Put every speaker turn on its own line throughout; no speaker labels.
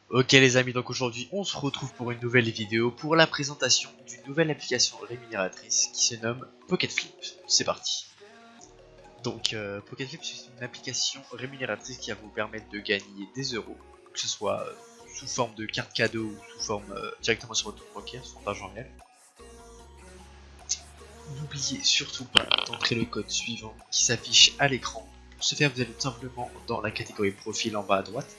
Ok les amis, donc aujourd'hui on se retrouve pour une nouvelle vidéo pour la présentation d'une nouvelle application rémunératrice qui se nomme Pocket Flip. C'est parti. Donc Pocket Flip, c'est une application rémunératrice qui va vous permettre de gagner des euros, que ce soit sous forme de carte cadeau ou sous forme directement sur votre compte bancaire, sur l'argent réel. N'oubliez surtout pas d'entrer le code suivant qui s'affiche à l'écran. Pour ce faire, vous allez tout simplement dans la catégorie profil en bas à droite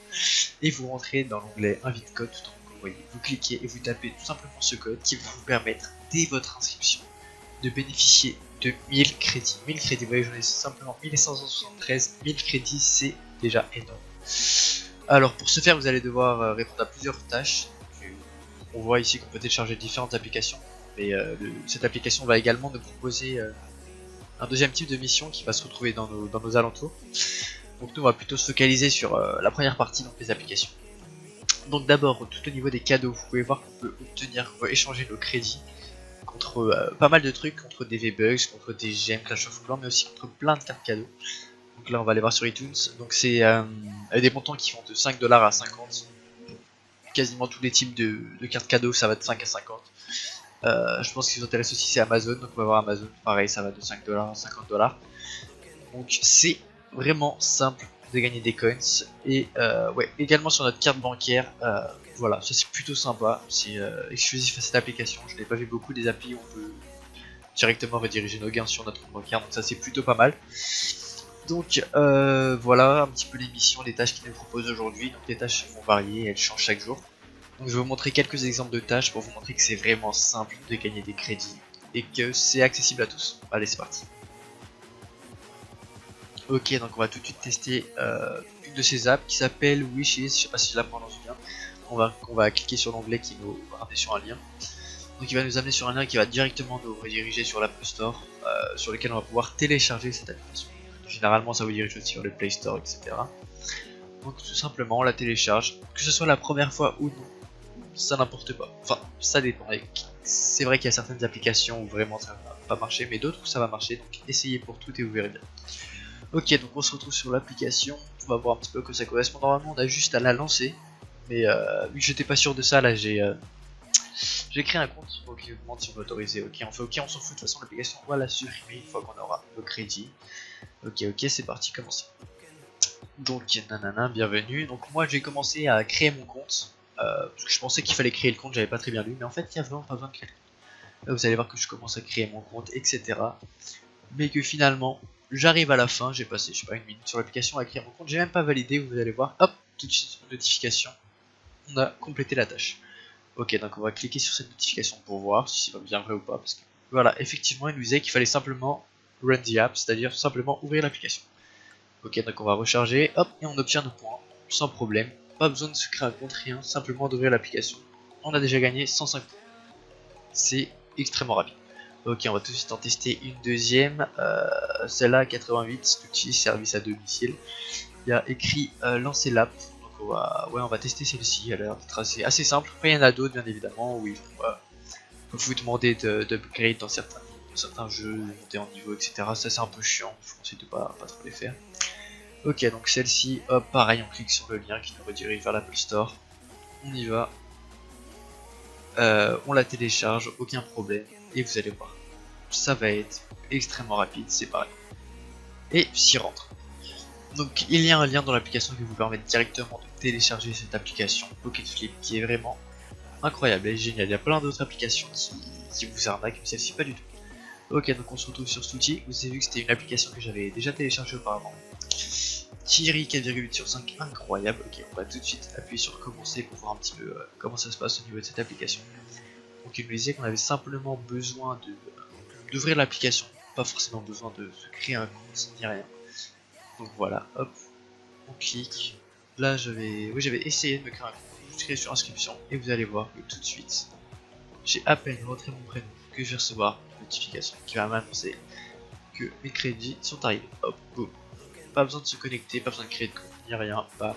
et vous rentrez dans l'onglet invite code tout en haut. Vous voyez, vous cliquez et vous tapez tout simplement ce code qui va vous permettre dès votre inscription de bénéficier de 1000 crédits. 1000 crédits, vous voyez, j'en ai simplement 1573. 1000 crédits, c'est déjà énorme. Alors pour ce faire, vous allez devoir répondre à plusieurs tâches. On voit ici qu'on peut télécharger différentes applications. Mais cette application va également nous proposer un deuxième type de mission qui va se retrouver dans nos alentours. Donc nous on va plutôt se focaliser sur la première partie, donc les applications. Donc d'abord, tout au niveau des cadeaux, vous pouvez voir qu'on peut obtenir, qu'on peut échanger nos crédits contre pas mal de trucs, contre des V-Bucks, contre des gemmes, Clash of Clans, mais aussi contre plein de cartes cadeaux. Donc là on va aller voir sur iTunes, donc c'est des montants qui vont de 5$ à 50. Quasiment tous les types de cartes cadeaux, ça va de 5 à 50. Je pense qu'ils intéressent aussi c'est Amazon, donc on va voir Amazon, pareil ça va de 5$ à 50$. Donc c'est vraiment simple de gagner des coins. Et ouais, également sur notre carte bancaire, voilà, ça c'est plutôt sympa, c'est exclusif à cette application, je n'ai pas vu beaucoup des applis où on peut directement rediriger nos gains sur notre compte bancaire, donc ça c'est plutôt pas mal. Donc voilà un petit peu les missions, les tâches qu'ils nous proposent aujourd'hui. Donc les tâches vont varier, elles changent chaque jour. Donc je vais vous montrer quelques exemples de tâches pour vous montrer que c'est vraiment simple de gagner des crédits et que c'est accessible à tous. Allez, c'est parti. Ok, donc on va tout de suite tester une de ces apps qui s'appelle Wishes, je sais pas si je la prononce bien. On va cliquer sur l'onglet qui nous ramène sur un lien. Donc il va nous amener sur un lien qui va directement nous rediriger sur l'Apple Store, sur lequel on va pouvoir télécharger cette application. Généralement ça vous dirige aussi sur le Play Store, etc. Donc tout simplement on la télécharge, que ce soit la première fois ou non. Ça n'importe pas, enfin ça dépend. C'est vrai qu'il y a certaines applications où vraiment ça va pas marcher, mais d'autres où ça va marcher, donc essayez pour tout et vous verrez bien. Ok, donc on se retrouve sur l'application, on va voir un petit peu à quoi ça correspond. Normalement on a juste à la lancer, mais vu que j'étais pas sûr de ça, là j'ai créé un compte. Ok, il me demande si on veut autoriser. Ok, on fait ok, on s'en fout, de toute façon l'application on va la supprimer une fois qu'on aura nos crédits. Ok, c'est parti, commencer. Donc nanana, bienvenue. Donc moi j'ai commencé à créer mon compte. Parce que je pensais qu'il fallait créer le compte, j'avais pas très bien lu, mais en fait il n'y a vraiment pas besoin de créer le compte. Là vous allez voir que je commence à créer mon compte, etc. Mais que finalement, j'arrive à la fin, j'ai passé je sais pas une minute sur l'application à créer mon compte, j'ai même pas validé, vous allez voir, hop, tout de suite notification, on a complété la tâche. Ok, donc on va cliquer sur cette notification pour voir si c'est bien vrai ou pas, parce que voilà, effectivement il nous disait qu'il fallait simplement run the app, c'est-à-dire simplement ouvrir l'application. Ok, donc on va recharger, hop, et on obtient nos points, sans problème. Pas besoin de se créer un compte, rien, simplement d'ouvrir l'application. On a déjà gagné 105 points. C'est extrêmement rapide. Ok, on va tout de suite en tester une deuxième. Celle-là, 88, outil service à domicile. Il y a écrit lancer l'app. Donc on va tester celle-ci. Elle a l'air d'être assez simple. Après, il y en a d'autres, bien évidemment, où ils vont vous demander d'upgrade dans certains jeux, de monter en niveau, etc. Ça, c'est un peu chiant. Je vous conseille de pas trop les faire. Ok, donc celle-ci, hop, pareil, on clique sur le lien qui nous redirige vers l'Apple Store. On y va. On la télécharge, aucun problème. Et vous allez voir, ça va être extrêmement rapide, c'est pareil. Et s'y rentre. Donc il y a un lien dans l'application qui vous permet directement de télécharger cette application Pocket Flip qui est vraiment incroyable et géniale. Il y a plein d'autres applications qui vous arnaquent, mais celle-ci pas du tout. Ok, donc on se retrouve sur cet outil. Vous avez vu que c'était une application que j'avais déjà téléchargée auparavant. Thierry 4,8 sur 5, incroyable. Ok, on va tout de suite appuyer sur commencer pour voir un petit peu comment ça se passe au niveau de cette application. Donc il nous disait qu'on avait simplement besoin d'ouvrir l'application, pas forcément besoin de se créer un compte ni rien. Donc voilà, hop, on clique. Là j'avais essayé de me créer un compte, je clique sur inscription et vous allez voir que tout de suite, j'ai à peine rentré mon prénom que je vais recevoir une notification qui va m'annoncer que mes crédits sont arrivés. Hop, boum. Pas besoin de se connecter, pas besoin de créer de compte ni rien. Bah,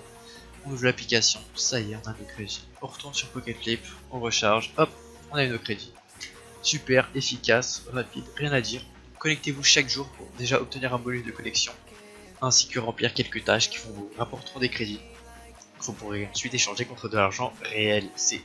on ouvre l'application, ça y est, on a nos crédits. On retourne sur Pocket Flip, on recharge, hop, on a nos crédits. Super, efficace, rapide, rien à dire. Connectez-vous chaque jour pour déjà obtenir un bonus de connexion, ainsi que remplir quelques tâches qui vous rapporteront des crédits. vous pourrez ensuite échanger contre de l'argent réel. C'est